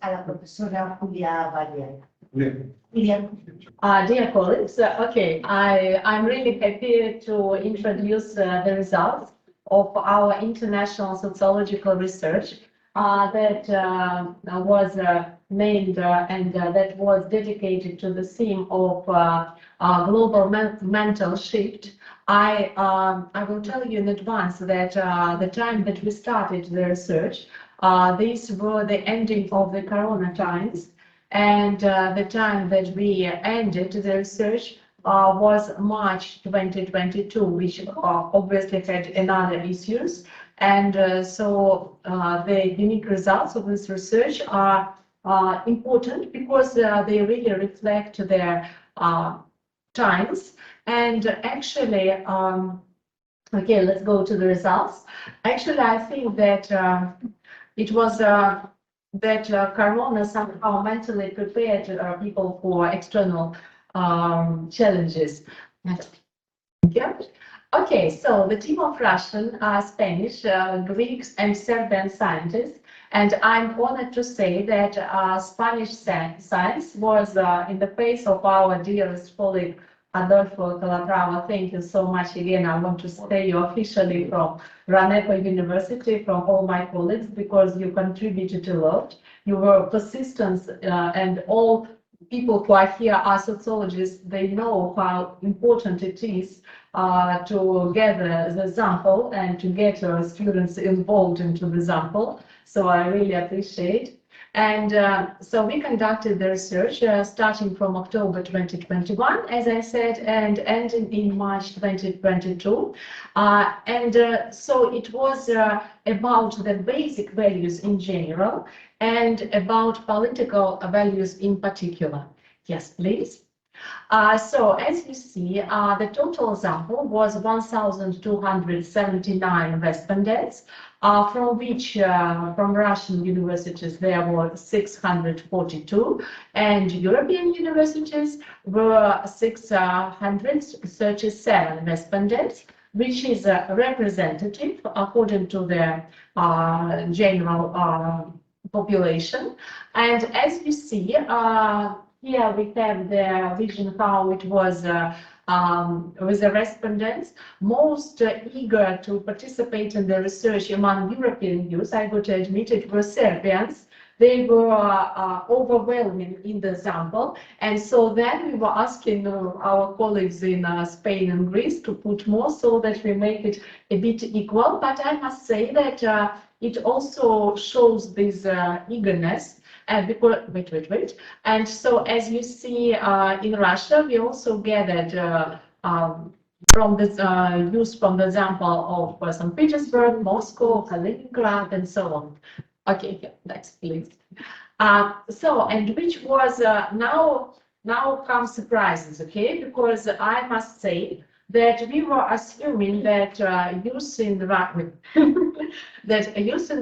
a la profesora Julia Barriera. Dear colleagues, I'm really happy to introduce the results of our international sociological research that was named and that was dedicated to the theme of global mental shift. I will tell you in advance that the time that we started the research, these were the ending of the Corona times, and the time that we ended the research was March 2022, which obviously had another issues. And so the unique results of this research are important because they really reflect their times. And actually, okay, let's go to the results. Actually, I think that it was that Corona somehow mentally prepared people for external challenges. Next. Yeah. Okay, so the team of Russian, Spanish, Greeks, and Serbian scientists, and I'm honored to say that Spanish science was in the face of our dearest colleague Adolfo Calatrava. Thank you so much again. I want to say you officially from RANEPO University, from all my colleagues, because you contributed a lot. You were persistent, and all people who are here are sociologists. They know how important it is to gather the sample and to get students involved into the sample. So I really appreciate. And so we conducted the research starting from October 2021, as I said, and ending in March 2022. So it was about the basic values in general and about political values in particular. Yes, please. So as you see, the total sample was 1,279 respondents, from which from Russian universities there were 642, and European universities were 637 respondents, which is representative according to the general population. And as you see, here we have the vision how it was with the respondents. Most eager to participate in the research among European youth, I would admit it, were Serbians. They were overwhelming in the sample. And so then we were asking our colleagues in Spain and Greece to put more so that we make it a bit equal. But I must say that it also shows this eagerness. Because, wait. And so as you see in Russia, we also gathered from the use from the example of St. Petersburg, Moscow, Kaliningrad, and so on. Okay, next, please. So, and which was now come surprises, okay? Because I must say that we were assuming that youth in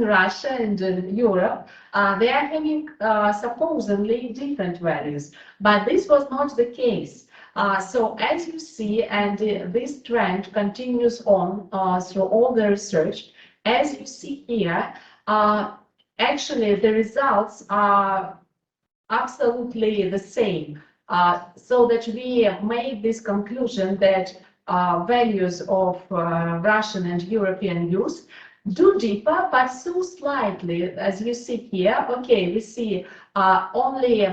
Russia and Europe, they are having supposedly different values, but this was not the case. So as you see, and this trend continues on through all the research, as you see here, actually the results are absolutely the same. So that we made this conclusion that values of Russian and European youth do differ, but so slightly, as you see here. Okay, we see only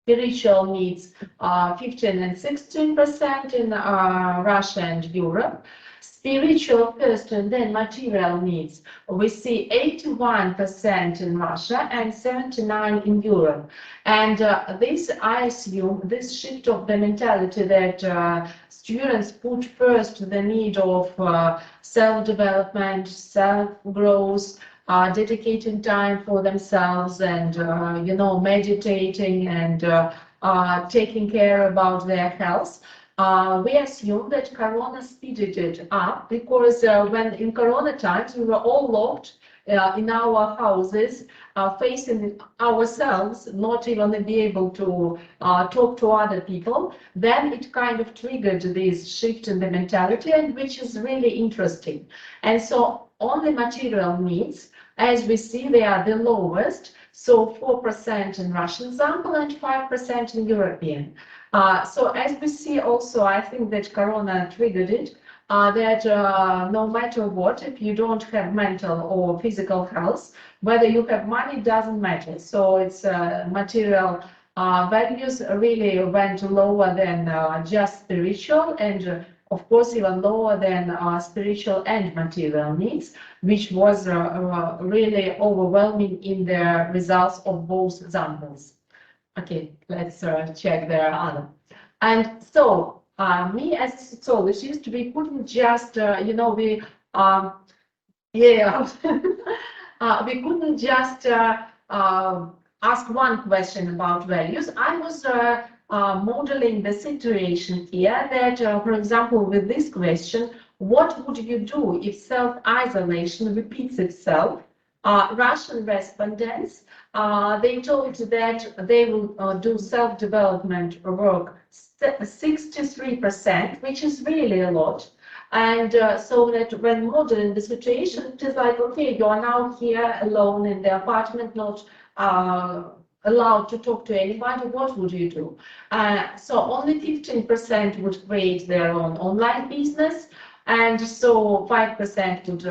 spiritual needs 15 and 16% in Russia and Europe. Spiritual first and then material needs, we see 81% in Russia and 79% in Europe. And this, I assume, this shift of the mentality that students put first the need of self-development, self-growth, dedicating time for themselves, and meditating and taking care about their health. We assume that Corona speeded it up because when in Corona times we were all locked in our houses, facing ourselves, not even be able to talk to other people, then it kind of triggered this shift in the mentality, and which is really interesting. And so only material needs, as we see, they are the lowest. So 4% in Russian example and 5% in European. So as we see also, I think that Corona triggered it, that no matter what, if you don't have mental or physical health, whether you have money doesn't matter. So it's material values really went lower than just spiritual, and of course even lower than spiritual and material needs, which was really overwhelming in the results of both examples. Okay, let's check the other. And so me as a sociologist, we couldn't just, we we couldn't just ask one question about values. I was modeling the situation here that, for example, with this question, what would you do if self-isolation repeats itself? Russian respondents, they told that they will do self-development work 63%, which is really a lot. And so that when modeling the situation, it is like, okay, you are now here alone in the apartment, not allowed to talk to anybody, what would you do? So only 15% would create their own online business, and so 5% would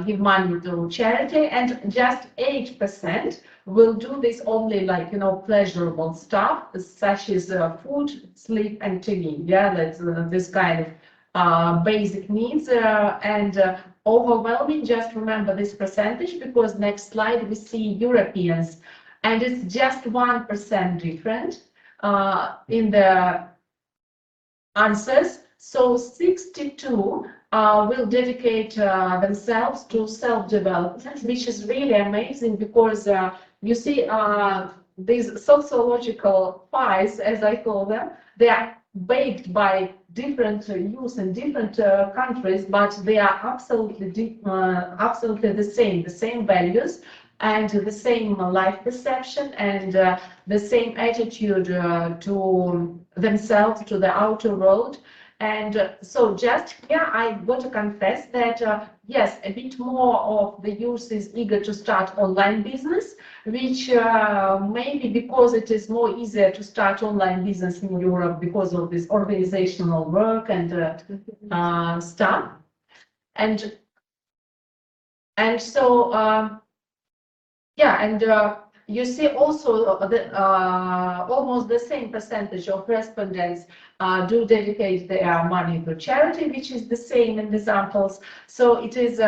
give money to charity, and just 8% will do this only like, pleasurable stuff, such as food, sleep, and TV. Yeah, that's this kind of basic needs, and overwhelming. Just remember this percentage, because next slide we see Europeans, and it's just 1% different in the answers. So 62 will dedicate themselves to self-development, which is really amazing, because you see these sociological pies, as I call them, they are baked by different youth in different countries, but they are absolutely the same values and the same life perception, and the same attitude to themselves, to the outer world. And so just here, I got to confess that, yes, a bit more of the youth is eager to start online business, which maybe because it is more easier to start online business in Europe because of this organizational work and stuff. And so, yeah, and you see also almost the same percentage of respondents do dedicate their money to charity, which is the same in the examples. So it is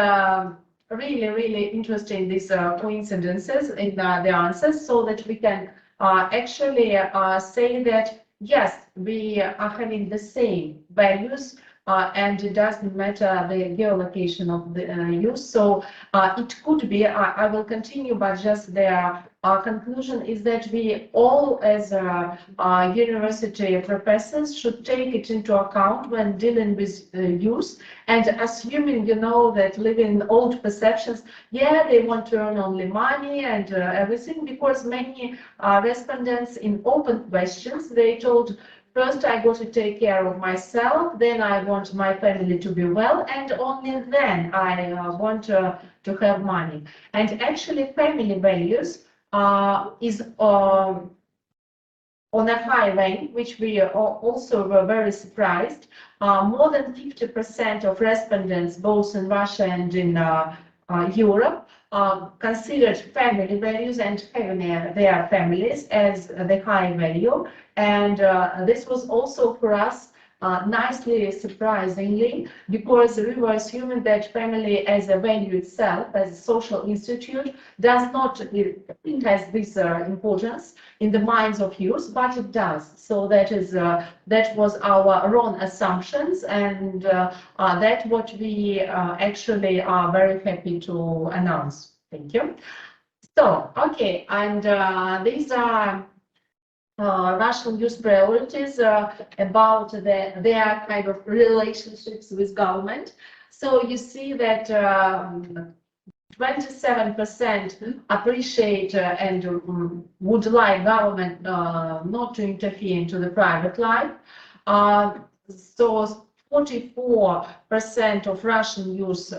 really, really interesting, these coincidences in the answers, so that we can actually say that, yes, we are having the same values, and it doesn't matter the geolocation of the youth. So it could be, I will continue, but just the conclusion is that we all, as university professors, should take it into account when dealing with youth, and assuming, that living old perceptions, yeah, they want to earn only money and everything, because many respondents in open questions, they told, first, I got to take care of myself, then I want my family to be well, and only then I want to have money. And actually, family values is on a high rank, which we also were very surprised. More than 50% of respondents, both in Russia and in Europe, considered family values and having their families as the high value. And this was also for us nicely surprisingly, because we were assuming that family as a value itself, as a social institute, does not has this importance in the minds of youth, but it does. So that was our wrong assumptions, and that's what we actually are very happy to announce. Thank you. So, okay, and these are Russian youth priorities about their kind of relationships with government. So you see that 27% appreciate and would like government not to interfere into the private life. So 44% of Russian youth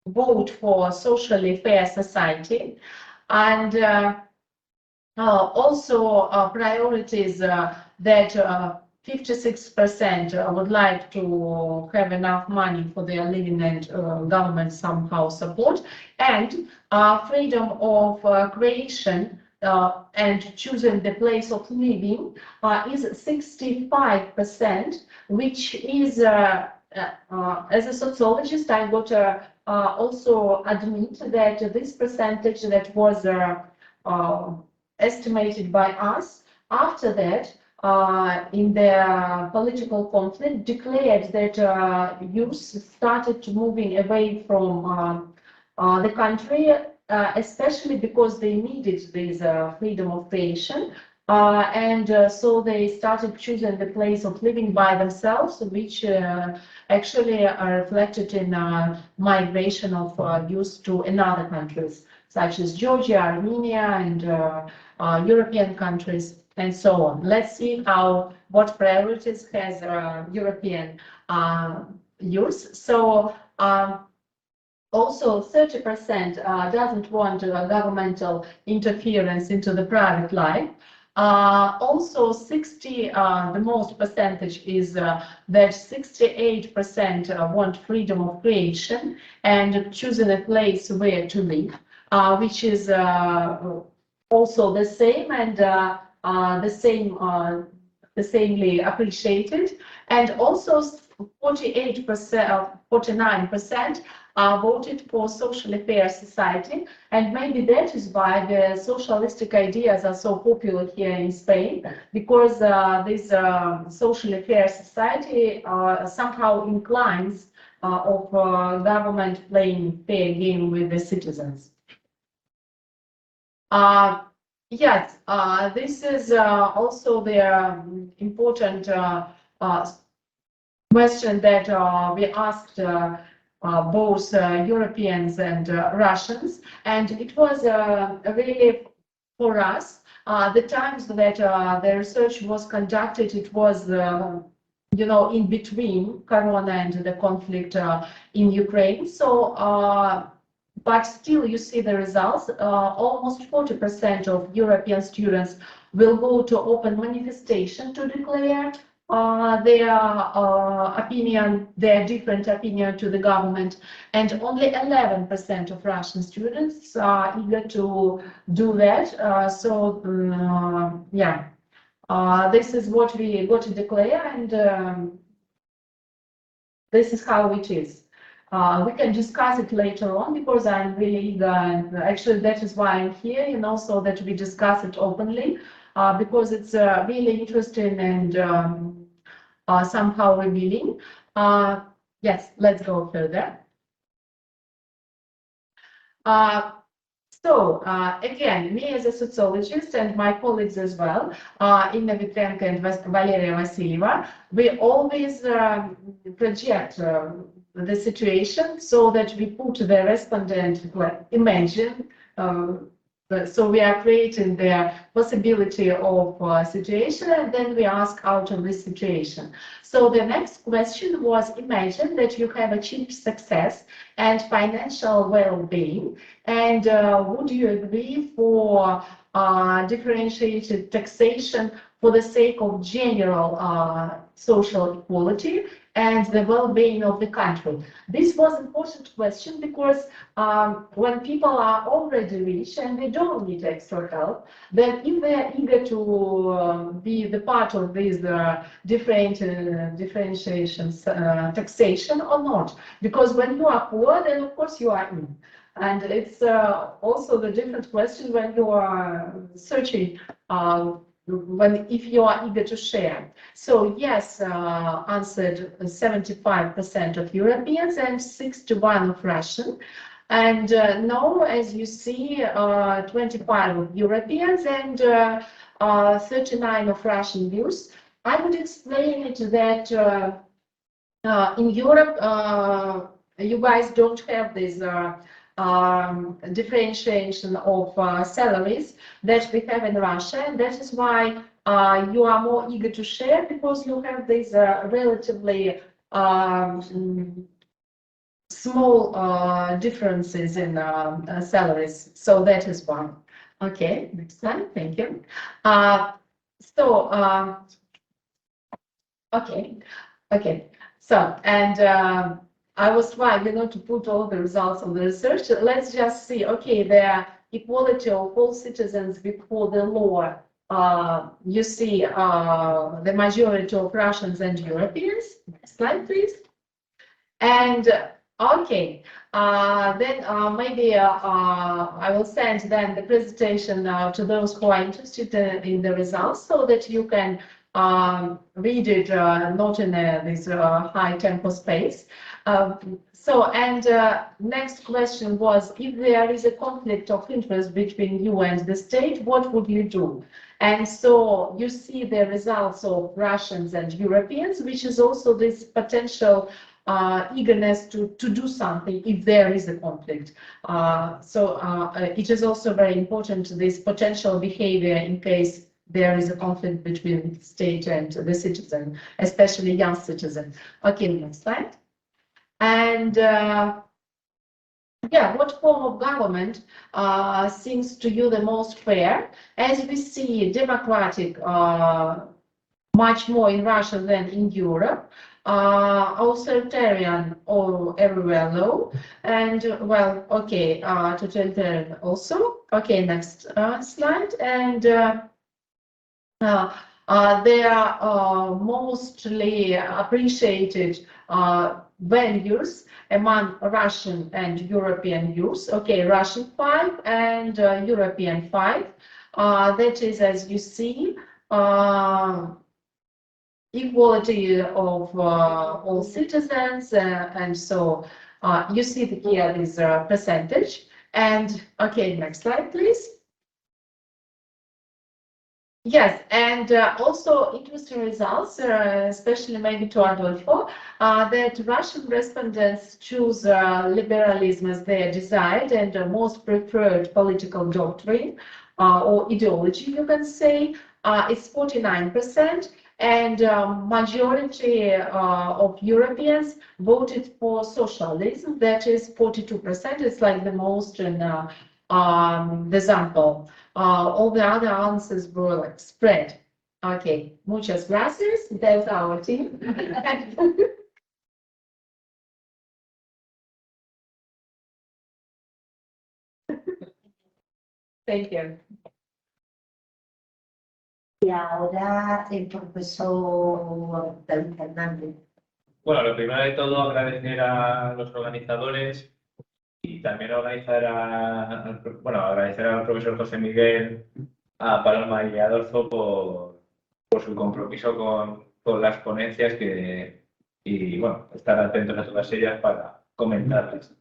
vote for socially fair society, and also priorities that 56% would like to have enough money for their living and government somehow support, and freedom of creation and choosing the place of living is 65%, which is, as a sociologist, I got to also admit that this percentage that was estimated by us, after that, in the political conflict, declared that youth started moving away from the country, especially because they needed this freedom of creation. So they started choosing the place of living by themselves, which actually are reflected in migration of youth to another countries, such as Georgia, Armenia, and European countries, and so on. Let's see what priorities has European youth. So also 30% doesn't want governmental interference into the private life. Also 60, the most percentage is that 68% want freedom of creation and choosing a place where to live, which is also the same and the samely appreciated. And also 48%, 49% voted for socially fair society, and maybe that is why the socialistic ideas are so popular here in Spain, because this socially fair society somehow inclines of government playing fair game with the citizens. Yes, this is also the important question that we asked both Europeans and Russians, and it was really for us the times that the research was conducted. It was in between Corona and the conflict in Ukraine. So, but still, you see the results. Almost 40% of European students will go to open manifestation to declare their opinion, their different opinion to the government, and only 11% of Russian students are eager to do that. Yeah, this is what we got to declare, and this is how it is. We can discuss it later on, because I'm really eager, and actually that is why I'm here, so that we discuss it openly, because it's really interesting and somehow revealing. Yes, let's go further. So again, me as a sociologist and my colleagues as well, Inna Vitrenko and Valeria Vasilyeva, we always project the situation so that we put the respondent, imagine. So we are creating the possibility of a situation, and then we ask out of this situation. So the next question was, imagine that you have achieved success and financial well-being, and would you agree for differentiated taxation for the sake of general social equality and the well-being of the country? This was an important question, because when people are already rich and they don't need extra help, then if they are eager to be the part of this differentiations, taxation or not, because when you are poor, then of course you are in. And it's also the different question when you are searching, if you are eager to share. So yes, answered 75% of Europeans and 61% of Russian. And no, as you see, 25% of Europeans and 39% of Russian youth. I would explain it that in Europe, you guys don't have this differentiation of salaries that we have in Russia, and that is why you are more eager to share, because you have this relatively small differences in salaries. So that is one. Okay, next slide. Thank you. Okay. So, and I was trying, to put all the results of the research. Let's just see. Okay, the equality of all citizens before the law. You see the majority of Russians and Europeans. Next slide, please. And okay, then maybe I will send then the presentation to those who are interested in the results, so that you can read it not in this high tempo space. Next question was, if there is a conflict of interest between you and the state, what would you do? And so you see the results of Russians and Europeans, which is also this potential eagerness to do something if there is a conflict. It is also very important, this potential behavior in case there is a conflict between the state and the citizen, especially young citizen. Okay, next slide. And yeah, what form of government seems to you the most fair? As we see, democratic much more in Russia than in Europe, authoritarian or everywhere low, and well, okay, totalitarian also. Okay, next slide. And they are mostly appreciated values among Russian and European youth. Okay, Russian 5 and European 5. That is, as you see, equality of all citizens, and so you see here this percentage. And okay, next slide, please. Yes, and also interesting results, especially maybe to Adolfo, that Russian respondents choose liberalism as their desired and most preferred political doctrine or ideology, you can say. It's 49%, and majority of Europeans voted for socialism, that is 42%. It's like the most in the sample. All the other answers were like spread. Okay, muchas gracias. That's our team. Thank you. Y ahora el profesor David Fernández. Bueno, lo primero de todo, agradecer a los organizadores y también agradecer al profesor José Miguel, a Paloma y a Adolfo por su compromiso con las ponencias y bueno, estar atentos a todas ellas para comentarlas.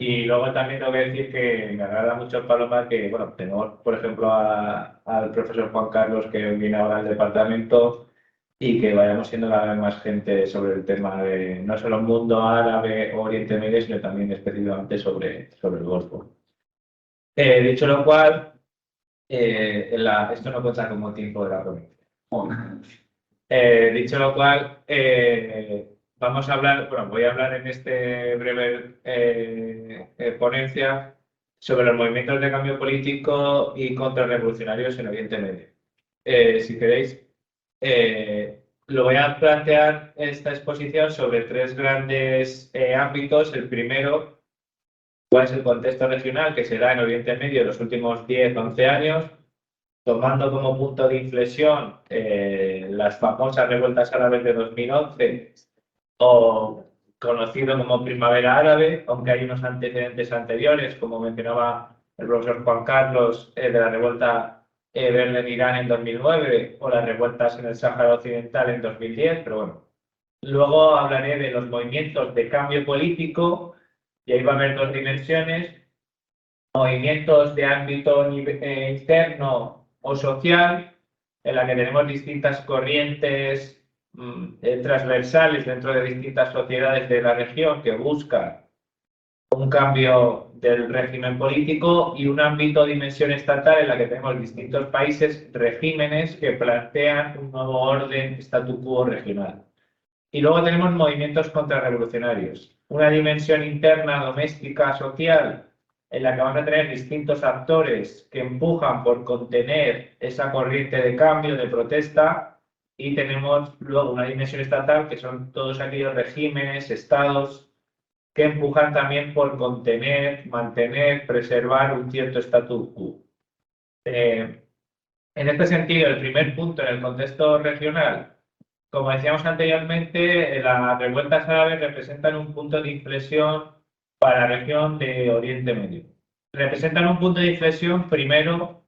Y luego también tengo que decir que me agrada mucho, Paloma, que bueno, tenemos, por ejemplo, al profesor Juan Carlos, que viene ahora al departamento, y que vayamos siendo cada vez más gente sobre el tema de no solo el mundo árabe o Oriente Medio, sino también específicamente sobre el Golfo. Dicho lo cual, esto no cuenta como tiempo de la ponencia. Dicho lo cual, vamos a hablar, bueno, voy a hablar en este breve ponencia sobre los movimientos de cambio político y contrarrevolucionarios en Oriente Medio. Si queréis, lo voy a plantear esta exposición sobre tres grandes ámbitos. El primero, cuál es el contexto regional que se da en Oriente Medio en los últimos 10-11 años, tomando como punto de inflexión las famosas revueltas árabes de 2011, o conocido como Primavera Árabe, aunque hay unos antecedentes anteriores, como mencionaba el profesor Juan Carlos, de la revuelta verde en Irán en 2009 o las revueltas en el Sáhara Occidental en 2010, pero bueno. Luego hablaré de los movimientos de cambio político, y ahí va a haber dos dimensiones: movimientos de ámbito interno o social, en la que tenemos distintas corrientes transversales dentro de distintas sociedades de la región que buscan un cambio del régimen político, y un ámbito de dimensión estatal en la que tenemos distintos países, regímenes que plantean un nuevo orden statu quo regional. Y luego tenemos movimientos contrarrevolucionarios, una dimensión interna, doméstica, social, en la que van a tener distintos actores que empujan por contener esa corriente de cambio, de protesta, y tenemos luego una dimensión estatal, que son todos aquellos regímenes, estados, que empujan también por contener, mantener, preservar un cierto statu quo. En este sentido, el primer punto en el contexto regional, como decíamos anteriormente, las revueltas árabes representan un punto de inflexión para la región de Oriente Medio. Representan un punto de inflexión primero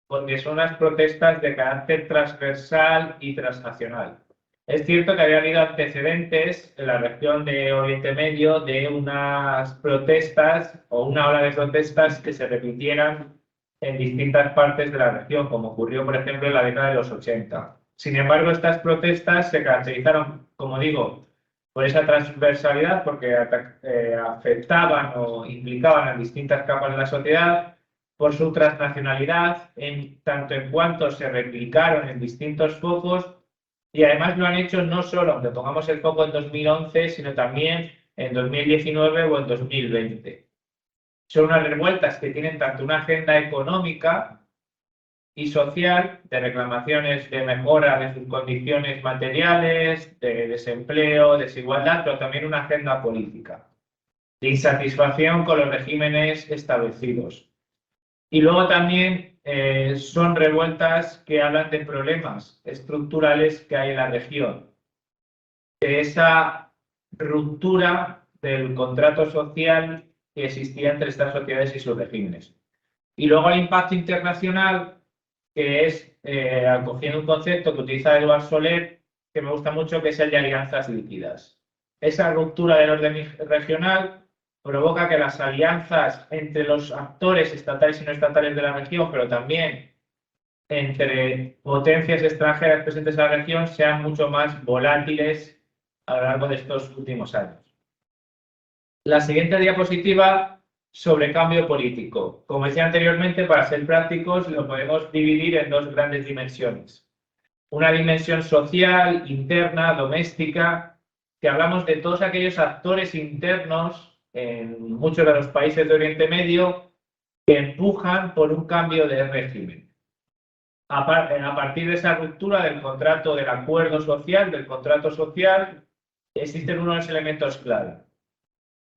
porque son unas protestas de carácter transversal y transnacional. Es cierto que había habido antecedentes en la región de Oriente Medio de unas protestas o una ola de protestas que se repitieran en distintas partes de la región, como ocurrió, por ejemplo, en la década de los 80. Sin embargo, estas protestas se caracterizaron, como digo, por esa transversalidad, porque afectaban o implicaban a distintas capas de la sociedad, por su transnacionalidad, tanto en cuanto se replicaron en distintos focos, y además lo han hecho no solo, aunque pongamos el foco en 2011, sino también en 2019 o en 2020. Son unas revueltas que tienen tanto una agenda económica y social, de reclamaciones de mejora de sus condiciones materiales, de desempleo, desigualdad, pero también una agenda política, de insatisfacción con los regímenes establecidos. Y luego también son revueltas que hablan de problemas estructurales que hay en la región, de esa ruptura del contrato social que existía entre estas sociedades y sus regímenes. Y luego el impacto internacional, que es, acogiendo un concepto que utiliza Eduard Soler, que me gusta mucho, que es el de alianzas líquidas. Esa ruptura del orden regional provoca que las alianzas entre los actores estatales y no estatales de la región, pero también entre potencias extranjeras presentes en la región, sean mucho más volátiles a lo largo de estos últimos años. La siguiente diapositiva sobre cambio político. Como decía anteriormente, para ser prácticos, lo podemos dividir en dos grandes dimensiones. Una dimensión social, interna, doméstica, que hablamos de todos aquellos actores internos en muchos de los países de Oriente Medio que empujan por un cambio de régimen. A partir de esa ruptura del contrato, del acuerdo social, del contrato social, existen unos elementos clave.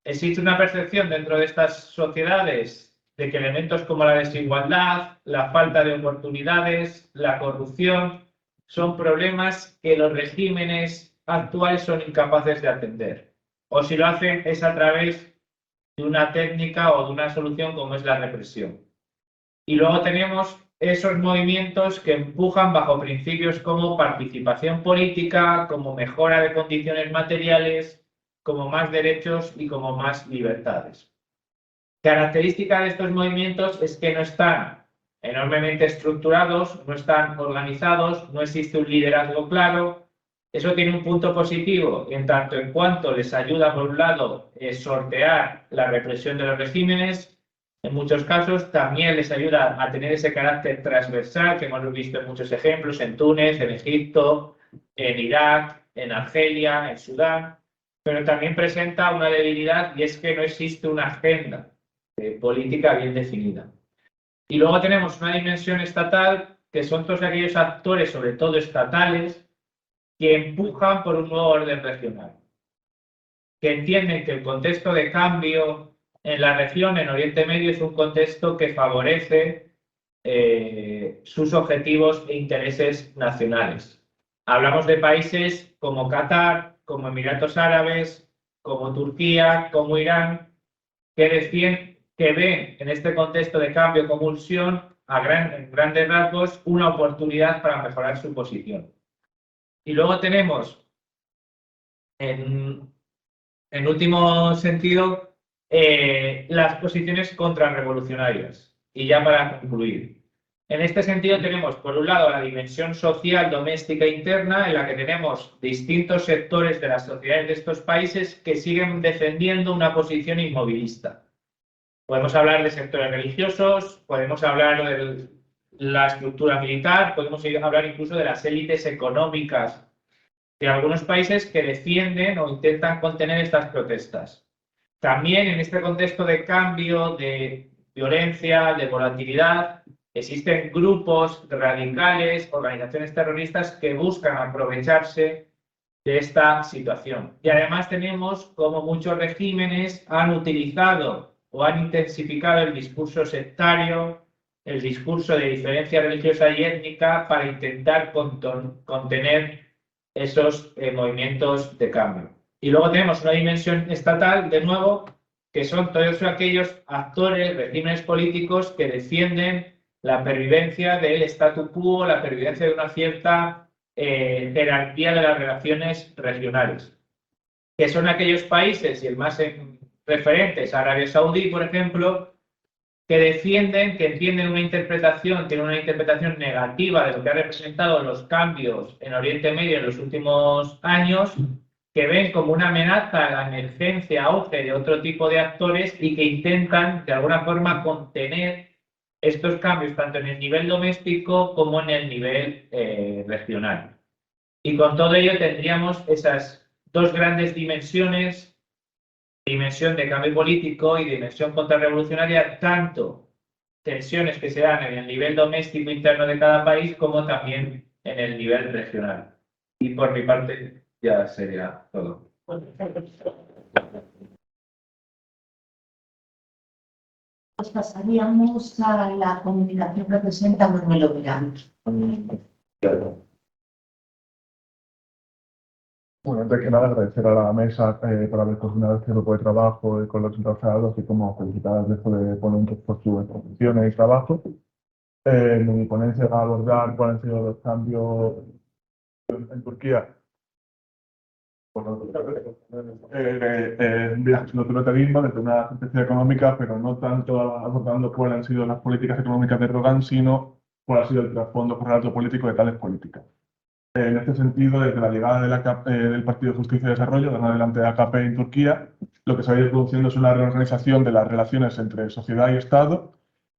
Existe una percepción dentro de estas sociedades de que elementos como la desigualdad, la falta de oportunidades, la corrupción, son problemas que los regímenes actuales son incapaces de atender. O si lo hacen es a través de una técnica o de una solución como es la represión. Y luego tenemos esos movimientos que empujan bajo principios como participación política, como mejora de condiciones materiales, como más derechos y como más libertades. Característica de estos movimientos es que no están enormemente estructurados, no están organizados, no existe un liderazgo claro. Eso tiene un punto positivo en tanto en cuanto les ayuda, por un lado, a sortear la represión de los regímenes. En muchos casos también les ayuda a tener ese carácter transversal que hemos visto en muchos ejemplos, en Túnez, en Egipto, en Irak, en Argelia, en Sudán. Pero también presenta una debilidad y es que no existe una agenda política bien definida. Y luego tenemos una dimensión estatal, que son todos aquellos actores, sobre todo estatales, que empujan por un nuevo orden regional, que entienden que el contexto de cambio en la región, en Oriente Medio, es un contexto que favorece sus objetivos e intereses nacionales. Hablamos de países como Qatar, como Emiratos Árabes, como Turquía, como Irán, que ven en este contexto de cambio, convulsión, en grandes rasgos, una oportunidad para mejorar su posición. Y luego tenemos, en último sentido, las posiciones contrarrevolucionarias. Y ya para concluir. En este sentido tenemos, por un lado, la dimensión social, doméstica e interna, en la que tenemos distintos sectores de las sociedades de estos países que siguen defendiendo una posición inmovilista. Podemos hablar de sectores religiosos, podemos hablar de la estructura militar, podemos hablar incluso de las élites económicas de algunos países que defienden o intentan contener estas protestas. También en este contexto de cambio, de violencia, de volatilidad, existen grupos radicales, organizaciones terroristas que buscan aprovecharse de esta situación. Y además tenemos como muchos regímenes han utilizado o han intensificado el discurso sectario, el discurso de diferencia religiosa y étnica para intentar contener esos movimientos de cambio. Y luego tenemos una dimensión estatal, de nuevo, que son todos aquellos actores, regímenes políticos que defienden la pervivencia del statu quo, la pervivencia de una cierta jerarquía de las relaciones regionales, que son aquellos países, y el más referente es Arabia Saudí, por ejemplo, que defienden, que entienden una interpretación, tienen una interpretación negativa de lo que ha representado los cambios en Oriente Medio en los últimos años, que ven como una amenaza a la emergencia, auge de otro tipo de actores y que intentan de alguna forma contener estos cambios tanto en el nivel doméstico como en el nivel regional. Y con todo ello tendríamos esas dos grandes dimensiones, dimensión de cambio político y dimensión contrarrevolucionaria, tanto tensiones que se dan en el nivel doméstico interno de cada país como también en el nivel regional. Y por mi parte ya sería todo. Pues pasaríamos a la comunicación que presenta Manuel Oberán. Bueno, antes que nada agradecer a la mesa por haber coordinado este grupo de trabajo con los entrevistados, así como felicitar al resto de ponentes por sus exposiciones y trabajo. Mi ponencia va a abordar cuáles han sido los cambios en Turquía del autoritarismo desde una perspectiva económica, pero no tanto abordando cuáles han sido las políticas económicas de Erdogan, sino cuál ha sido el trasfondo por el alto político de tales políticas. En este sentido, desde la llegada del Partido de Justicia y Desarrollo, de en adelante AKP en Turquía, lo que se ha ido produciendo es una reorganización de las relaciones entre sociedad y Estado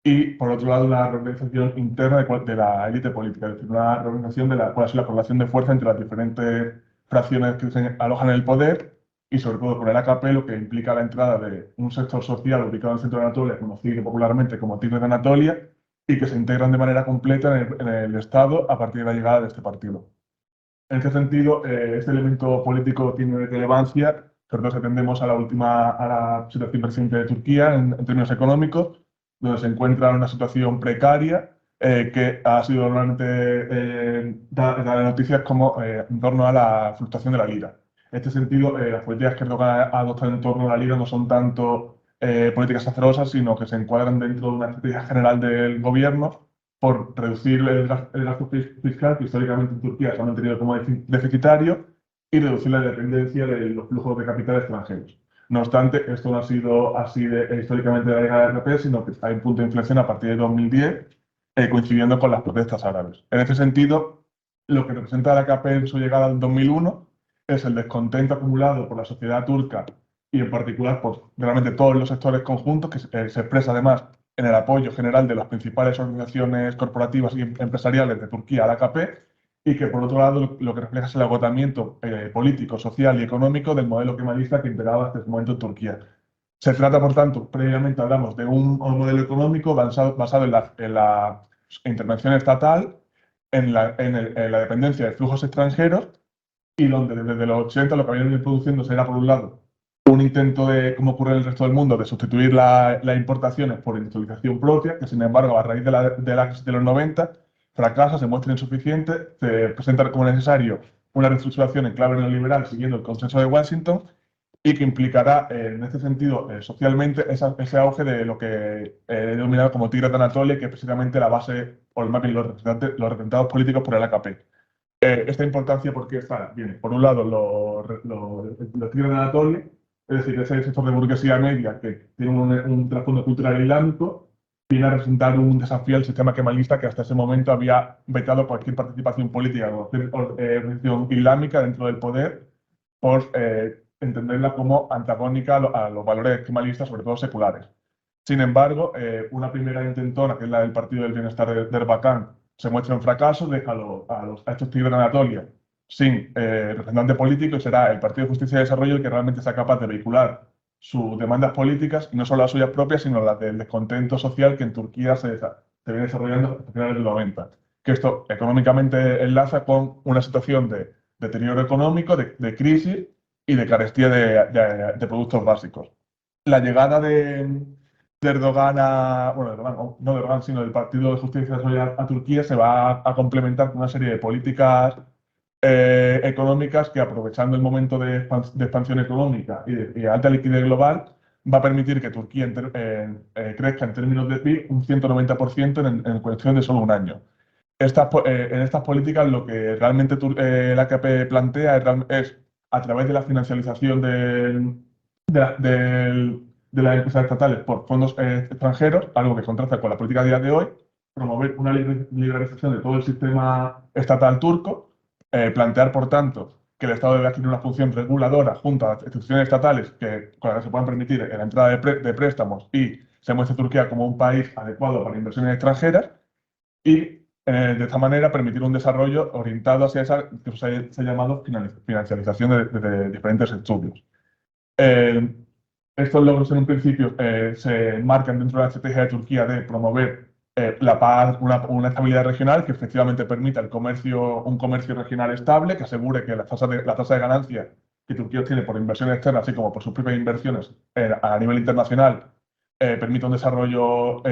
y, por otro lado, una reorganización interna de la élite política, es decir, una reorganización de cuál es la correlación de fuerza entre las diferentes fracciones que se alojan en el poder y, sobre todo, con el AKP, lo que implica la entrada de un sector social ubicado en el centro de Anatolia, conocido popularmente como Tigre de Anatolia, y que se integran de manera completa en el Estado a partir de la llegada de este partido. En este sentido, este elemento político tiene relevancia, sobre todo si atendemos a la situación reciente de Turquía en términos económicos, donde se encuentra en una situación precaria que ha sido normalmente dada en noticias como en torno a la fluctuación de la lira. En este sentido, las políticas que Erdogan ha adoptado en torno a la lira no son tanto políticas azarosas, sino que se encuadran dentro de una estrategia general del gobierno por reducir el gasto fiscal, que históricamente en Turquía se ha mantenido como deficitario, y reducir la dependencia de los flujos de capital extranjeros. No obstante, esto no ha sido así históricamente de la llegada del RP, sino que está en punto de inflexión a partir de 2010, coincidiendo con las protestas árabes. En ese sentido, lo que representa la AKP en su llegada en 2001 es el descontento acumulado por la sociedad turca y en particular por realmente todos los sectores conjuntos, que se expresa además en el apoyo general de las principales organizaciones corporativas y empresariales de Turquía al AKP, y que por otro lado lo que refleja es el agotamiento político, social y económico del modelo kemalista que imperaba hasta ese momento en Turquía. Se trata, por tanto, previamente hablamos de un modelo económico basado en la intervención estatal, en la dependencia de flujos extranjeros, y donde desde los 80 lo que habían ido produciéndose era, por un lado, un intento de, como ocurre en el resto del mundo, de sustituir las importaciones por industrialización propia, que sin embargo, a raíz de la crisis de los 90, fracasa, se muestra insuficiente, se presenta como necesario una reestructuración en clave neoliberal siguiendo el consenso de Washington y que implicará, en este sentido, socialmente, ese auge de lo que he denominado como Tigre de Anatolia, que es precisamente la base, o más bien los representados políticos por el AKP. Esta importancia, ¿por qué está? Viene, por un lado, los Tigres de Anatolia, es decir, ese sector de burguesía media que tiene un trasfondo cultural islámico, viene a representar un desafío al sistema kemalista que hasta ese momento había vetado cualquier participación política o organización islámica dentro del poder por entenderla como antagónica a los valores kemalistas, sobre todo seculares. Sin embargo, una primera intentona, que es la del Partido del Bienestar de Erbakan, se muestra un fracaso, deja a estos Tigres de Anatolia sin representante político y será el Partido de Justicia y Desarrollo el que realmente sea capaz de vehicular sus demandas políticas, y no solo las suyas propias, sino las del descontento social que en Turquía se viene desarrollando a finales de los 90. Que esto económicamente enlaza con una situación de deterioro económico, de crisis y de carestía de productos básicos. La llegada de Erdogan bueno, de Erdogan, no de Erdogan, sino del Partido de Justicia y Solidaridad a Turquía se va a complementar con una serie de políticas económicas que, aprovechando el momento de expansión económica y de alta liquidez global, va a permitir que Turquía crezca en términos de PIB un 190% en cuestión de solo un año. En estas políticas lo que realmente la AKP plantea es, a través de la financialización de las empresas estatales por fondos extranjeros, algo que contrasta con la política a día de hoy, promover una liberalización de todo el sistema estatal turco, plantear, por tanto, que el Estado debe adquirir una función reguladora junto a las instituciones estatales con las que se puedan permitir la entrada de préstamos y se muestre Turquía como un país adecuado para inversiones extranjeras, y de esta manera permitir un desarrollo orientado hacia esa que se ha llamado financialización de diferentes estudios. Estos logros en un principio se enmarcan dentro de la estrategia de Turquía de promover la paz, una estabilidad regional que efectivamente permita un comercio regional estable, que asegure que la tasa de ganancia que Turquía obtiene por inversiones externas, así como por sus propias inversiones a nivel internacional, permita un desarrollo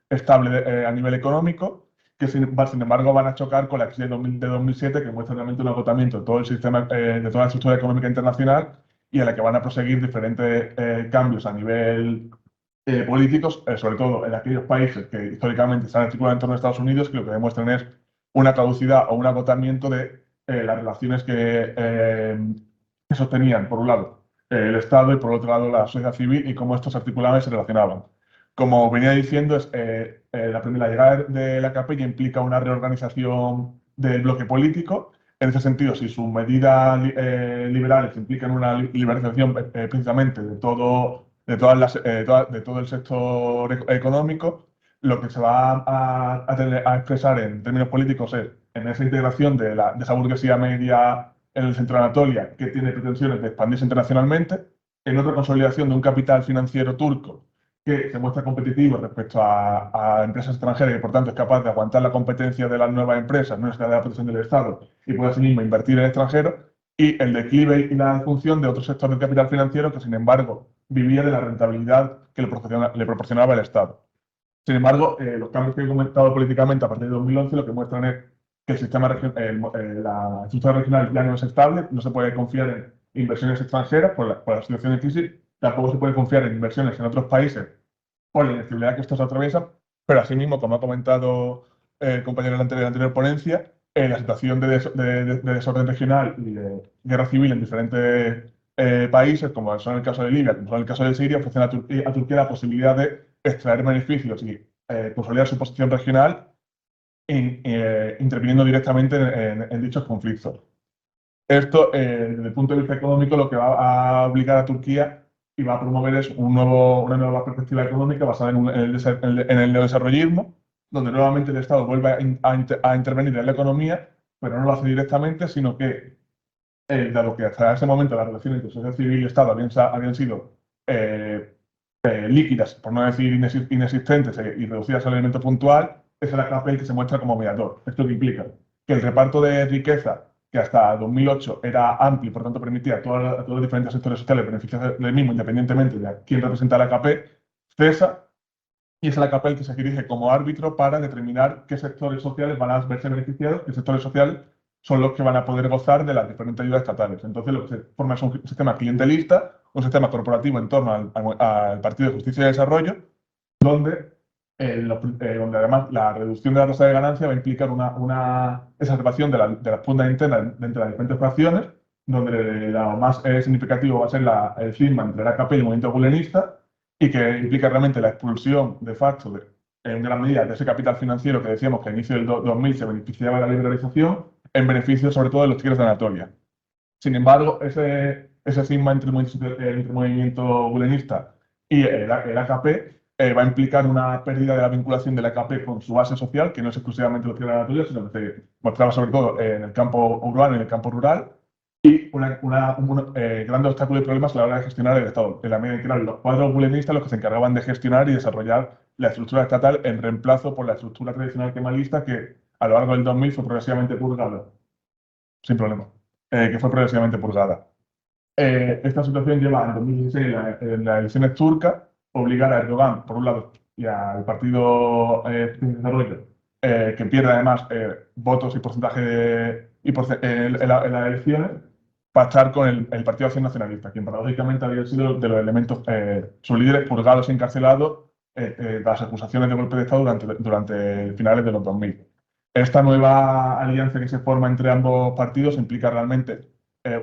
estable a nivel económico, que sin embargo van a chocar con la crisis de 2007, que muestra realmente un agotamiento de todo el sistema, de toda la estructura económica internacional, y a la que van a proseguir diferentes cambios a nivel políticos, sobre todo en aquellos países que históricamente se han articulado en torno a Estados Unidos, que lo que demuestran es una caducidad o un agotamiento de las relaciones que sostenían, por un lado, el Estado y por otro lado la sociedad civil, y cómo estos se articulaban y se relacionaban. Como venía diciendo, la llegada de la AKP ya implica una reorganización del bloque político. En ese sentido, si sus medidas liberales implican una liberalización precisamente de todo el sector económico, lo que se va a expresar en términos políticos es en esa integración de esa burguesía media en el centro de Anatolia, que tiene pretensiones de expandirse internacionalmente, en otra consolidación de un capital financiero turco que se muestra competitivo respecto a empresas extranjeras y, por tanto, es capaz de aguantar la competencia de las nuevas empresas, no necesita de la protección del Estado, y puede asimismo invertir en extranjero, y el declive y la función de otro sector del capital financiero que, sin embargo, vivía de la rentabilidad que le proporcionaba el Estado. Sin embargo, los cambios que he comentado políticamente a partir de 2011 lo que muestran es que la estructura regional ya no es estable, no se puede confiar en inversiones extranjeras por la situación de crisis, tampoco se puede confiar en inversiones en otros países por la inestabilidad que estos atraviesan, pero asimismo, como ha comentado el compañero de la anterior ponencia, la situación de desorden regional y de guerra civil en diferentes países, como son el caso de Libia, como son el caso de Siria, ofrecen a Turquía la posibilidad de extraer beneficios y consolidar su posición regional interviniendo directamente en dichos conflictos. Esto, desde el punto de vista económico, lo que va a obligar a Turquía y va a promover es una nueva perspectiva económica basada en el neodesarrollismo, donde nuevamente el Estado vuelve a intervenir en la economía, pero no lo hace directamente, sino que, dado que hasta ese momento las relaciones entre sociedad civil y Estado habían sido líquidas, por no decir inexistentes y reducidas al elemento puntual, es el AKP el que se muestra como mediador. Esto que implica que el reparto de riqueza, que hasta 2008 era amplio y por tanto permitía a todos los diferentes sectores sociales beneficiarse del mismo independientemente de quién representa la AKP, cesa, y es el AKP el que se dirige como árbitro para determinar qué sectores sociales van a verse beneficiados, qué sectores sociales son los que van a poder gozar de las diferentes ayudas estatales. Entonces lo que se forma es un sistema clientelista, un sistema corporativo en torno al Partido de Justicia y Desarrollo, donde además la reducción de la tasa de ganancia va a implicar una exacerbación de las puntas internas entre las diferentes fracciones, donde lo más significativo va a ser el cisma entre la AKP y el movimiento gulenista, y que implica realmente la expulsión de facto, en gran medida, de ese capital financiero que decíamos que a inicio del 2000 se beneficiaba de la liberalización, en beneficio sobre todo de los tigres de Anatolia. Sin embargo, ese cisma entre el movimiento gulenista y el AKP va a implicar una pérdida de la vinculación de la AKP con su base social, que no es exclusivamente los tigres de Anatolia, sino que se mostraba sobre todo en el campo urbano y en el campo rural, y un gran obstáculo y problemas a la hora de gestionar el Estado, en la medida en que eran los cuadros gulenistas los que se encargaban de gestionar y desarrollar la estructura estatal en reemplazo por la estructura tradicional kemalista que a lo largo del 2000 fue progresivamente purgada, sin problema, que fue progresivamente purgada. Esta situación lleva en 2016, en las elecciones turcas, obligar a Erdogan, por un lado, y al partido de desarrollo, que pierde además votos y porcentaje en las elecciones, pactar con el Partido de Acción Nacionalista, quien paradójicamente había sido de los elementos, sus líderes purgados y encarcelados las acusaciones de golpe de Estado durante finales de los 2000. Esta nueva alianza que se forma entre ambos partidos implica realmente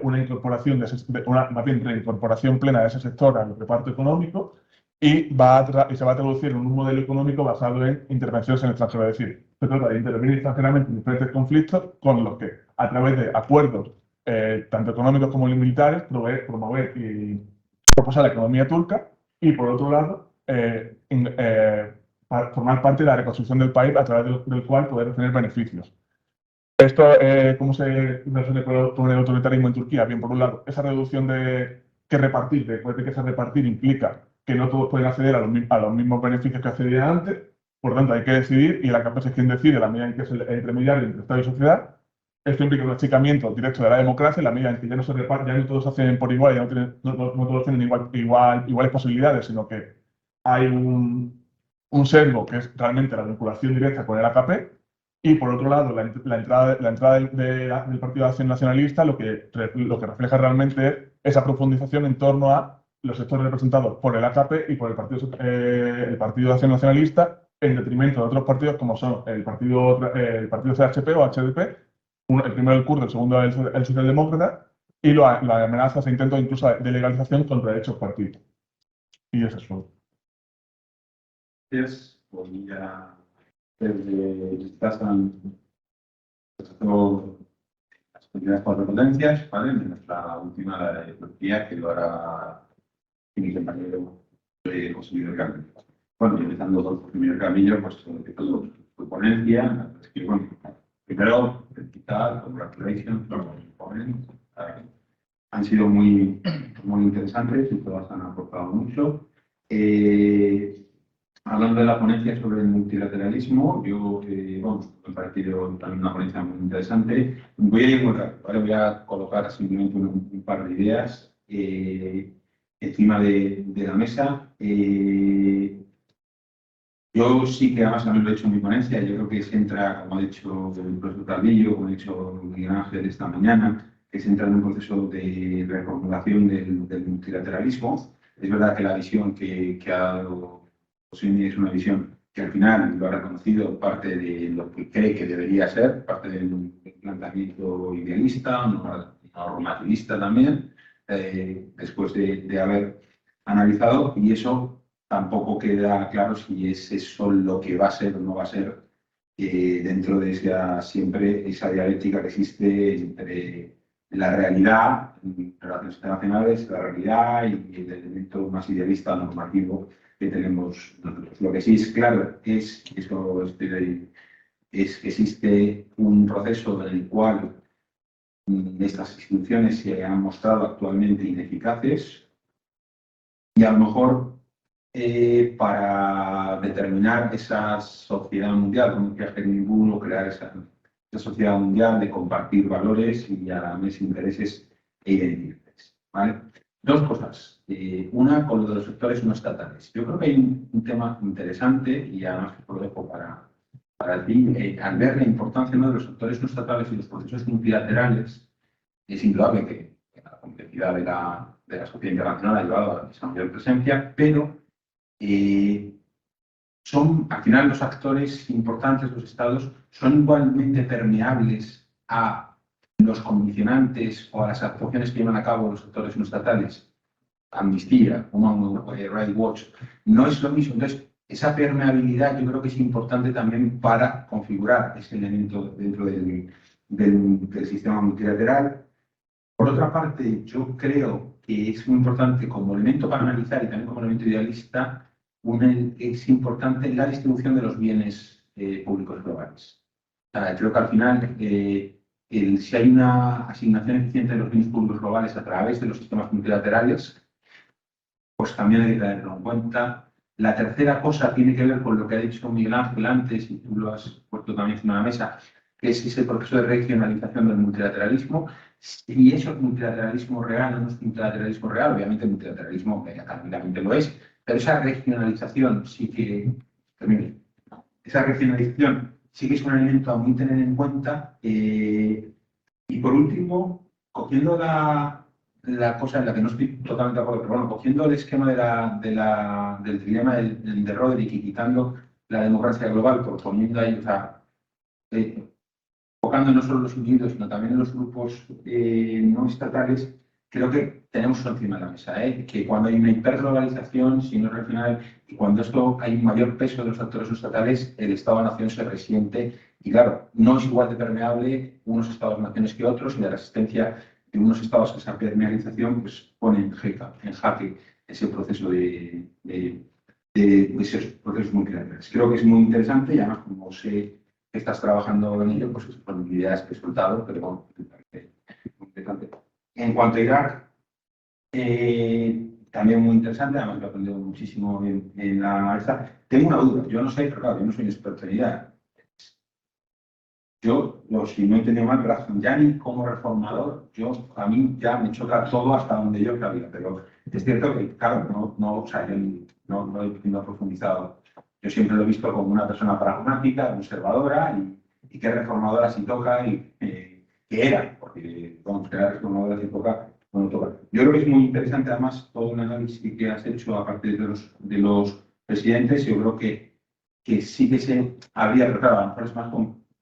una incorporación, más bien reincorporación plena de ese sector al reparto económico y se va a traducir en un modelo económico basado en intervenciones en el extranjero. Es decir, se trata de intervenir extranjeramente en diferentes conflictos con los que, a través de acuerdos tanto económicos como militares, promover y propulsar la economía turca y, por otro lado, para formar parte de la reconstrucción del país a través del cual poder obtener beneficios. Esto, ¿cómo se resuelve con el autoritarismo en Turquía? Bien, por un lado, esa reducción de que repartir, después de que ese repartir implica que no todos pueden acceder a los mismos beneficios que accedían antes, por lo tanto hay que decidir y la CAP es quien decide, la medida en que es el intermediario entre Estado y sociedad. Esto implica un achicamiento directo de la democracia, en la medida en que ya no se reparte, ya no todos hacen por igual, ya no todos tienen iguales posibilidades, sino que hay un sesgo que es realmente la vinculación directa con el AKP. Y por otro lado, la entrada del Partido de Acción Nacionalista lo que refleja realmente es esa profundización en torno a los sectores representados por el AKP y por el Partido de Acción Nacionalista, en detrimento de otros partidos como son el partido CHP o HDP, el primero el kurdo, el segundo el socialdemócrata, y las amenazas e intentos incluso de legalización contra dichos partidos. Y eso es todo. Gracias. Voy a destacan las primeras 4 potencias, ¿vale? Menos la última, la de Turquía, que lo hará mi compañero José Miguel Camillo. Bueno, empezando por José Miguel Camillo, pues sobre todo su ponencia, es que, bueno, primero, felicitar, congratulations, han sido muy interesantes y todas han aportado mucho. Hablando de la ponencia sobre el multilateralismo, yo, me ha parecido también una ponencia muy interesante. Voy a ir muy rápido, ¿vale? Voy a colocar simplemente un par de ideas encima de la mesa. Yo sí que además también lo he hecho en mi ponencia, yo creo que se entra, como ha dicho el profesor Tardillo, como ha dicho Miguel Ángel esta mañana, que se entra en un proceso de reformulación del multilateralismo. Es verdad que la visión que ha dado José es una visión que al final lo ha reconocido parte de lo que cree que debería ser, parte del planteamiento idealista, normativista también, después de haber analizado, y eso tampoco queda claro si es eso lo que va a ser o no va a ser dentro de siempre esa dialéctica que existe entre la realidad en relaciones internacionales, la realidad y el elemento más idealista normativo que tenemos nosotros. Lo que sí es claro es que existe un proceso en el cual estas instituciones se han mostrado actualmente ineficaces y a lo mejor para determinar esa sociedad mundial, como decía ninguno, crear esa sociedad mundial de compartir valores y a la vez intereses e identidades, ¿vale? Dos cosas. Una, con lo de los sectores no estatales. Yo creo que hay un tema interesante, y además que lo dejo para ti, al ver la importancia de los sectores no estatales y los procesos multilaterales, es indudable que la complejidad de la sociedad internacional ha llevado a esa mayor presencia, pero son, al final, los actores importantes, los estados, son igualmente permeables a los condicionantes o a las actuaciones que llevan a cabo los sectores no estatales. Amnistía, Human Rights Watch, no es lo mismo. Entonces, esa permeabilidad yo creo que es importante también para configurar ese elemento dentro del sistema multilateral. Por otra parte, yo creo que es muy importante como elemento para analizar y también como elemento idealista, es importante la distribución de los bienes públicos globales. Creo que al final si hay una asignación eficiente de los bienes públicos globales a través de los sistemas multilaterales, pues también hay que tenerlo en cuenta. La tercera cosa tiene que ver con lo que ha dicho Miguel Ángel antes, y tú lo has puesto también encima de la mesa, que es ese proceso de regionalización del multilateralismo. Si eso es multilateralismo real o no es multilateralismo real, obviamente el multilateralismo prácticamente lo es, pero esa regionalización sí que, esa regionalización sí que es un elemento a muy tener en cuenta. Y por último, cogiendo la cosa en la que no estoy totalmente de acuerdo, pero bueno, cogiendo el esquema del dilema de Roderick y quitando la democracia global, por poniendo ahí, o sea, enfocando no solo en los individuos, sino también en los grupos no estatales, creo que tenemos eso encima de la mesa, que cuando hay una hiperglobalización, si no es regional, y cuando esto hay un mayor peso de los actores estatales, el Estado-Nación se resiente. Y claro, no es igual de permeable unos Estados-naciones que otros, y la resistencia de unos estados a esa permeabilización pues, pone en jaque ese proceso de esos procesos multilaterales. Creo que es muy interesante y además, como sé que estás trabajando en ello, pues son ideas que he soltado, pero bueno, me parece muy interesante. En cuanto a Irak, también muy interesante, además lo he aprendido muchísimo en la esta. Tengo una duda, yo no sé, pero claro, yo no soy experto en Irak. Yo, si no he entendido mal, Rafsanjani como reformador, a mí ya me choca todo hasta donde yo cabía, pero es cierto que, claro, o sea, yo no he profundizado. Yo siempre lo he visto como una persona pragmática, conservadora y que reformadora si toca y que era, porque vamos, que era reformadora si toca, no toca. Yo creo que es muy interesante además todo el análisis que has hecho a partir de los presidentes. Yo creo que sí que se habría, pero claro, a lo mejor es más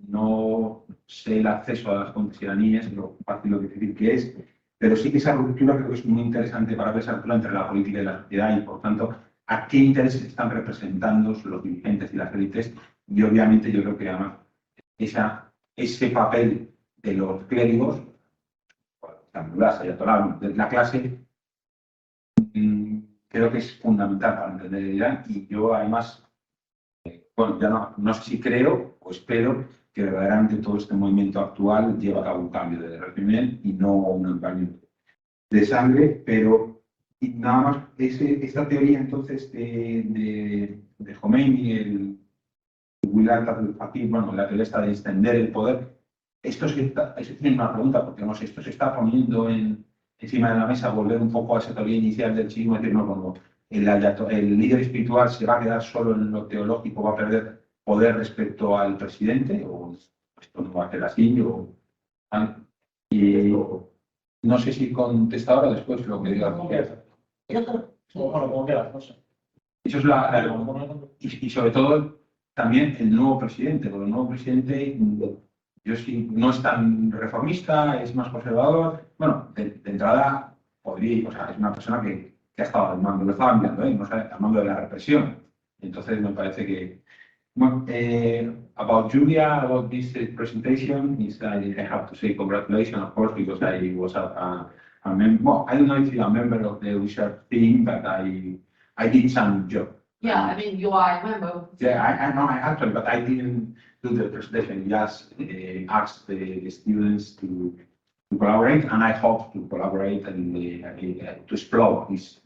no sé el acceso a las fuentes iraníes, lo fácil lo difícil que es, pero sí que esa ruptura creo que es muy interesante para ver esa ruptura entre la política y la sociedad y, por tanto, a qué intereses están representando los dirigentes y las élites. Y obviamente yo creo que además ese papel de los clérigos, de la clase, creo que es fundamental para entender el Irán. Y yo además, bueno, ya no sé si creo o espero que verdaderamente todo este movimiento actual lleva a cabo un cambio de régimen y no un empaño de sangre, pero y nada más, esta teoría entonces de Khomeini, el Wilayat al-Faqih, bueno, la teoría está de extender el poder, esto es una pregunta, porque no sé, esto se está poniendo encima de la mesa, volver un poco a esa teoría inicial del chiismo, es decir, no, cuando el líder espiritual se va a quedar solo en lo teológico, va a perder poder respecto al presidente, o esto no va a ser así, y no sé si contesta ahora o después lo que diga. ¿Cómo queda la cosa? Eso es y sobre todo también el nuevo presidente, porque el nuevo presidente yo sí, no es tan reformista, es más conservador. Bueno, de entrada podría, o sea, es una persona que ha estado al mando, lo estaba mirando, no está al mando de la represión. Entonces me parece que well, about Julia, about this presentation, I have to say congratulations, of course, because I was a member. Well, I don't know if you're a member of the research team, but I did some job. Yeah, I mean, you are a member. Yeah, I know I actually, but I didn't do the presentation. Just asked the students to collaborate, and I hope to collaborate and to explore these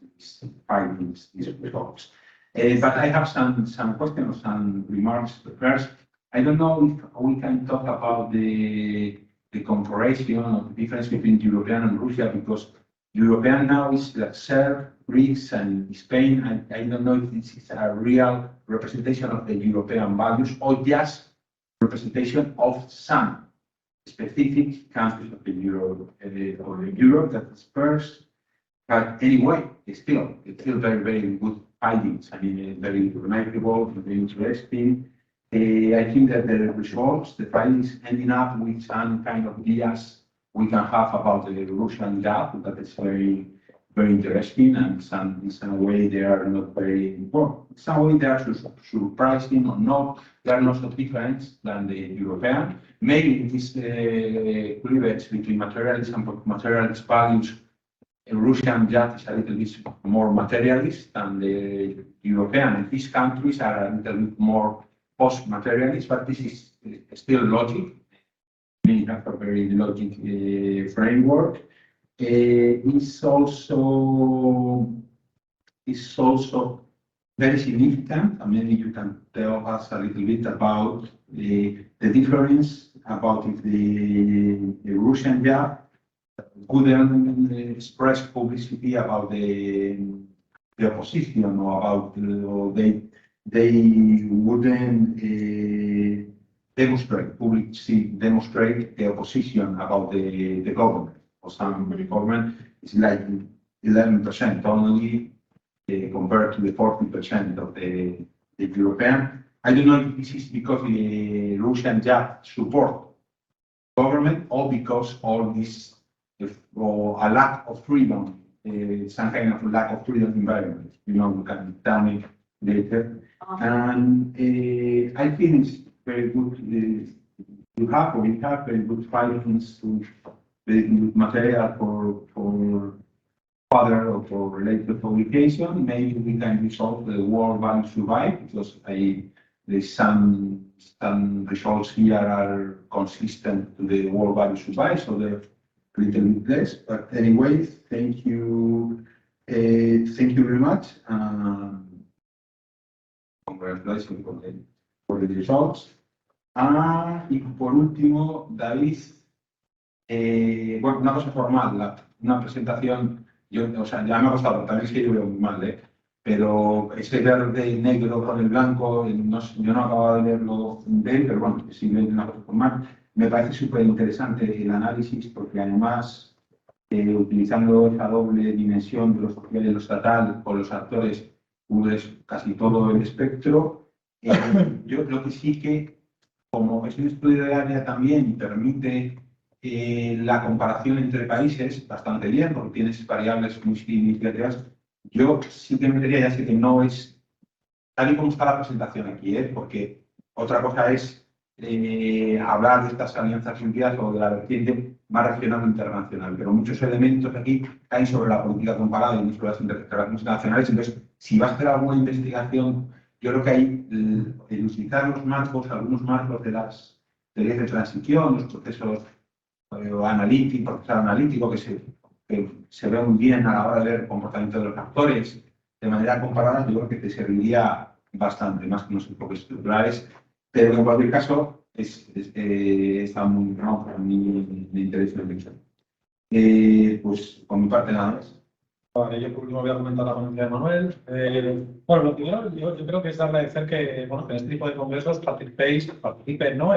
findings, these results. But I have some questions, some remarks. First, I don't know if we can talk about the comparison or the difference between European and Russia, because European now is like Serbia, Greece, and Spain. I don't know if this is a real representation of the European values or just representation of some specific countries of the Europe that is first. But anyway, it's still very, very good findings. I mean, very remarkable, very interesting. I think that the results, the findings ending up with some kind of ideas we can have about the Russian gap that is very, very interesting, and in some way they are not very, well, in some way they are surprising or not. They are not so different than the European. Maybe this cleavage between materialist and materialist values, Russian judge is a little bit more materialist than the European, and these countries are a little bit more post-materialist, but this is still logic. may have a very logic framework. It's also very significant, and maybe you can tell us a little bit about the difference about if the Russian jab couldn't express publicity about the opposition or about or they wouldn't demonstrate the opposition about the government. For some government, it's like 11% only compared to the 40% of the European. I don't know if this is because the Russian jab support government or because all this or a lack of freedom, some kind of lack of freedom environment. You know, you can tell me later. And I think it's very good we have very good findings to very good material for further or for later publication. Maybe we can resolve the world value survive because there's some results here are consistent to the world value survive, so they're a little bit less. But anyway, thank you very much. Congratulations for the results. Y por último, David, bueno, una cosa formal, una presentación, o sea, ya me ha costado, también es que yo veo muy mal, pero ese verde y negro con el blanco, yo no acabo de verlo bien, pero bueno, simplemente una cosa formal. Me parece súper interesante el análisis porque además, utilizando esa doble dimensión de lo social y lo estatal con los actores, cubres casi todo el espectro. Yo creo que sí que, como es un estudio de área también, permite la comparación entre países bastante bien, porque tienes variables muy significativas. Yo sí que me diría, ya sé que no es tal y como está la presentación aquí, porque otra cosa es hablar de estas alianzas limpias o de la vertiente más regional o internacional, pero muchos elementos aquí caen sobre la política comparada y no sobre las relaciones internacionales. Entonces, si vas a hacer alguna investigación, yo creo que hay el utilizar los marcos, algunos marcos de las teorías de transición, los procesos analítico, que se ve muy bien a la hora de ver el comportamiento de los actores de manera comparada, yo creo que te serviría bastante, más que unos enfoques estructurales, pero en cualquier caso está muy, no, para mí me interesa mucho. Pues por mi parte nada más. Vale, yo por último voy a comentar la ponencia de Manuel. Bueno, lo primero, yo creo que es agradecer que, bueno, que en este tipo de congresos participen, ¿no?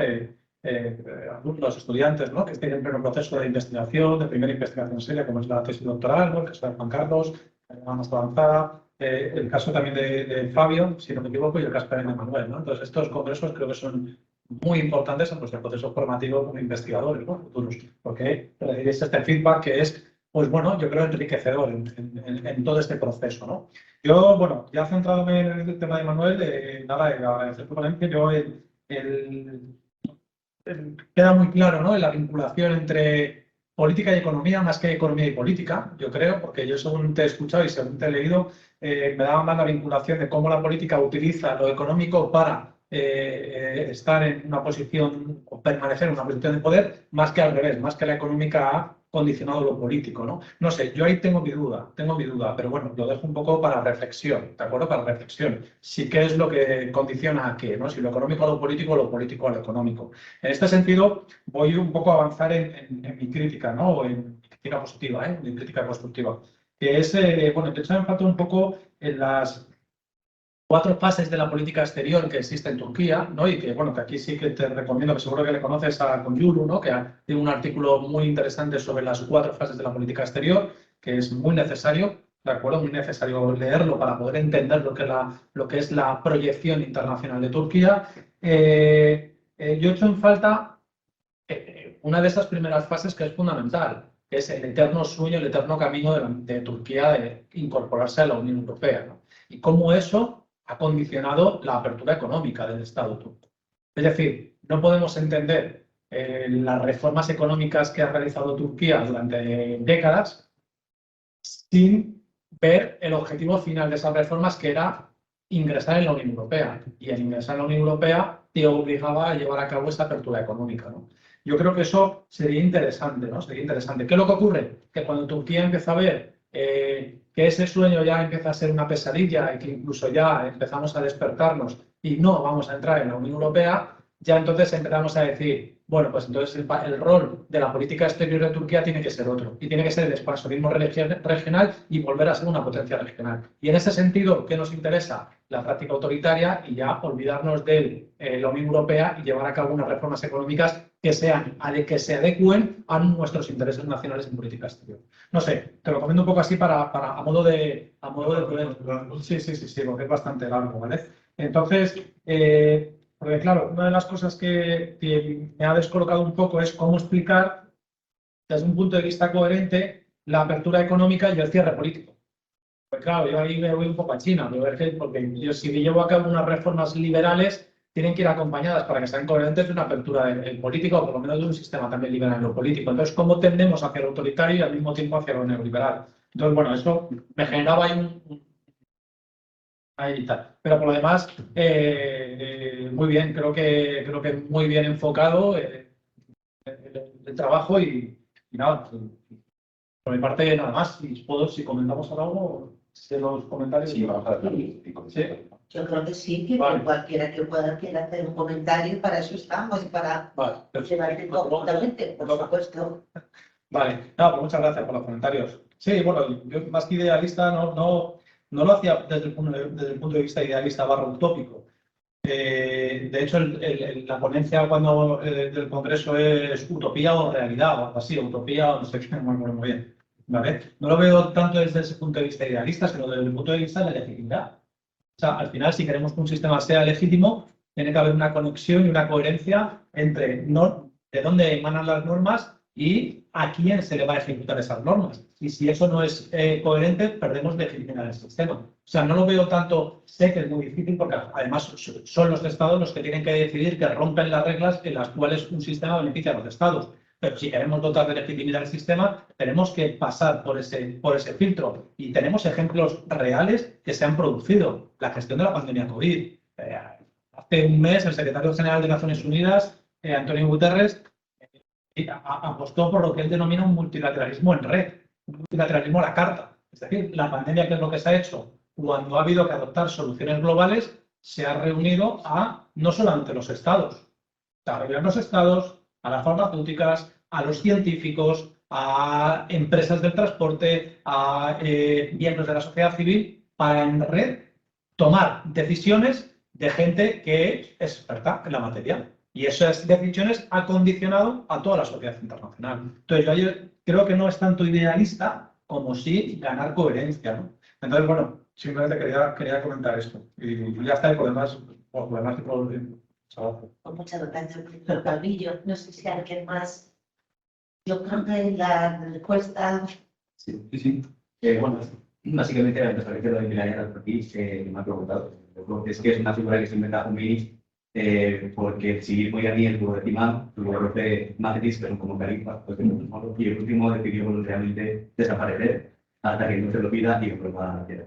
Alumnos, estudiantes, ¿no? Que estén en pleno proceso de investigación, de primera investigación seria, como es la tesis doctoral, ¿no? El caso de Juan Carlos, la más avanzada, el caso también de Fabio, si no me equivoco, y el caso también de Manuel, ¿no? Entonces, estos congresos creo que son muy importantes en nuestro proceso formativo como investigadores, ¿no? Futuros, porque recibís este feedback que es, pues bueno, yo creo enriquecedor en todo este proceso, ¿no? Yo, bueno, ya centrándome en el tema de Manuel, nada, agradecer tu ponencia. Yo, queda muy claro, ¿no? La vinculación entre política y economía, más que economía y política, yo creo, porque yo según te he escuchado y según te he leído, me daba más la vinculación de cómo la política utiliza lo económico para estar en una posición o permanecer en una posición de poder, más que al revés, más que la económica ha condicionado lo político, ¿no? No sé, yo ahí tengo mi duda, pero bueno, lo dejo un poco para reflexión, ¿de acuerdo? Para reflexión. Sí, ¿qué es lo que condiciona a qué, ¿no? Si lo económico a lo político o lo político a lo económico. En este sentido, voy un poco a avanzar en mi crítica, ¿no? O en mi crítica positiva, en crítica constructiva, que es, bueno, de hecho me falta un poco en las 4 fases de la política exterior que existe en Turquía, ¿no? Y que, bueno, que aquí sí que te recomiendo, que seguro que le conoces a Conyuru, ¿no? Que tiene un artículo muy interesante sobre las 4 fases de la política exterior, que es muy necesario, ¿de acuerdo? Muy necesario leerlo para poder entender lo que es la proyección internacional de Turquía. Yo he hecho en falta una de esas primeras fases que es fundamental, que es el eterno sueño, el eterno camino de Turquía de incorporarse a la Unión Europea, ¿no? Y cómo eso ha condicionado la apertura económica del Estado turco. Es decir, no podemos entender las reformas económicas que ha realizado Turquía durante décadas sin ver el objetivo final de esas reformas, que era ingresar en la Unión Europea. Y el ingresar en la Unión Europea te obligaba a llevar a cabo esta apertura económica, ¿no? Yo creo que eso sería interesante, ¿no? Sería interesante. ¿Qué es lo que ocurre? Que cuando Turquía empieza a ver que ese sueño ya empieza a ser una pesadilla y que incluso ya empezamos a despertarnos y no vamos a entrar en la Unión Europea, ya entonces empezamos a decir, bueno, pues entonces el rol de la política exterior de Turquía tiene que ser otro y tiene que ser el expansionismo regional y volver a ser una potencia regional. Y en ese sentido, ¿qué nos interesa? La práctica autoritaria y ya olvidarnos de la Unión Europea y llevar a cabo unas reformas económicas que se adecúen a nuestros intereses nacionales en política exterior. No sé, te lo comento un poco así a modo de poder. Sí, porque es bastante largo, ¿vale? Entonces, porque claro, una de las cosas que me ha descolocado un poco es cómo explicar desde un punto de vista coherente la apertura económica y el cierre político. Pues claro, yo ahí me voy un poco a China, porque yo, si llevo a cabo unas reformas liberales, tienen que ir acompañadas para que sean coherentes de una apertura política o por lo menos de un sistema también liberal en lo político. Entonces, ¿cómo tendemos hacia lo autoritario y al mismo tiempo hacia lo neoliberal? Entonces, bueno, eso me generaba ahí tal. Pero por lo demás, muy bien, creo que muy bien enfocado el trabajo y nada, por mi parte nada más. Si comentamos algo de los comentarios. Sí, vamos a ver. Sí. Yo creo que sí, que Vale. cualquiera que quiera hacer un comentario, para eso estamos, y para Vale. llevarte conjuntamente, por supuesto. Vale, no, pues muchas gracias por los comentarios. Sí, bueno, yo más que idealista no lo hacía desde el punto de vista idealista barra utópico. De hecho, la ponencia del Congreso es utopía o realidad, o algo así, utopía o no sé qué, no me acuerdo muy bien. ¿Vale? No lo veo tanto desde ese punto de vista idealista, sino desde el punto de vista de la legitimidad. O sea, al final, si queremos que un sistema sea legítimo, tiene que haber una conexión y una coherencia entre de dónde emanan las normas y a quién se le va a ejecutar esas normas. Y si eso no es coherente, perdemos legitimidad del sistema. O sea, no lo veo tanto, sé que es muy difícil porque además son los estados los que tienen que decidir que rompen las reglas en las cuales un sistema beneficia a los estados. Pero si queremos dotar de legitimidad al sistema, tenemos que pasar por ese filtro. Y tenemos ejemplos reales que se han producido. La gestión de la pandemia COVID. Hace un mes, el secretario general de Naciones Unidas, Antonio Guterres, apostó por lo que él denomina un multilateralismo en red, un multilateralismo a la carta. Es decir, la pandemia, ¿qué es lo que se ha hecho? Cuando ha habido que adoptar soluciones globales, se ha reunido a no solamente los estados, a los estados, a las farmacéuticas, a los científicos, a empresas del transporte, a miembros de la sociedad civil, para en red tomar decisiones de gente que es experta en la materia. Y esas decisiones ha condicionado a toda la sociedad internacional. Entonces, yo creo que no es tanto idealista como sí ganar coherencia, ¿no? Entonces, bueno, simplemente quería comentar esto. Y ya está, y por demás, Con muchas gracias, doctor Calvillo. No sé si alguien más. Yo creo que la respuesta. Sí. Bueno, básicamente la referencia de Milagros aquí me ha preguntado. Es que es una figura que se inventa Khomeini porque si muy a mí el pueblo de Timán, luego de Madrid, pero como califa, pues, y el último decidió voluntariamente desaparecer hasta que no se lo pida y prueba a tierra.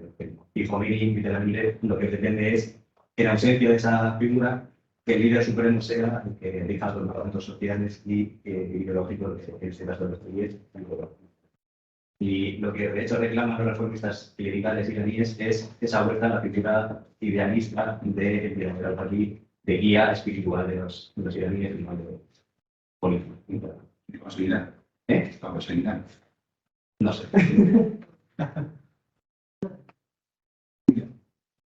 Y Khomeini, literalmente, lo que pretende es, en ausencia de esa figura, que el líder supremo sea el que elija los parlamentos sociales y ideológicos de este caso de los países. Y lo que de hecho reclaman los reformistas clericales iraníes es esa vuelta a la figura idealista de al-Faqih, de guía espiritual de los iraníes y no de político. ¿Qué conseguirán? ¿Eh? ¿Lo conseguirán? No sé.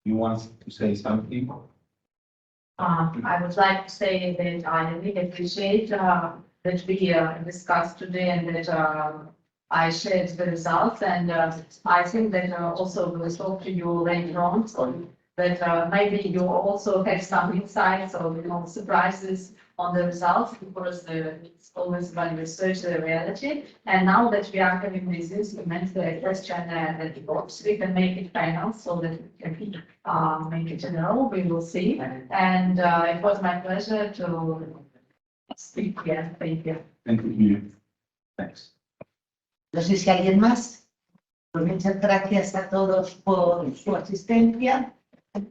You want to say something? I would like to say that I really appreciate that we discussed today and that I shared the results, and I think that also we'll talk to you later on, so that maybe you also have some insights or surprises on the results, because it's always when research the reality. And now that we are having this instrument, the question and the box, we can make it final so that we can make it general. We will see. And it was my pleasure to speak here. Thank you. Thank you. Thanks. No sé si alguien más. Pues muchas gracias a todos por su asistencia.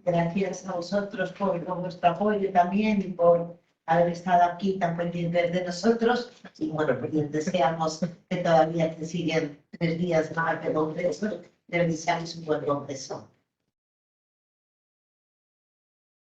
Gracias a vosotros por vuestro apoyo también y por haber estado aquí tan pendientes de nosotros y bueno, pues les deseamos que todavía te siguen 3 días más de congreso, les deseamos un buen congreso.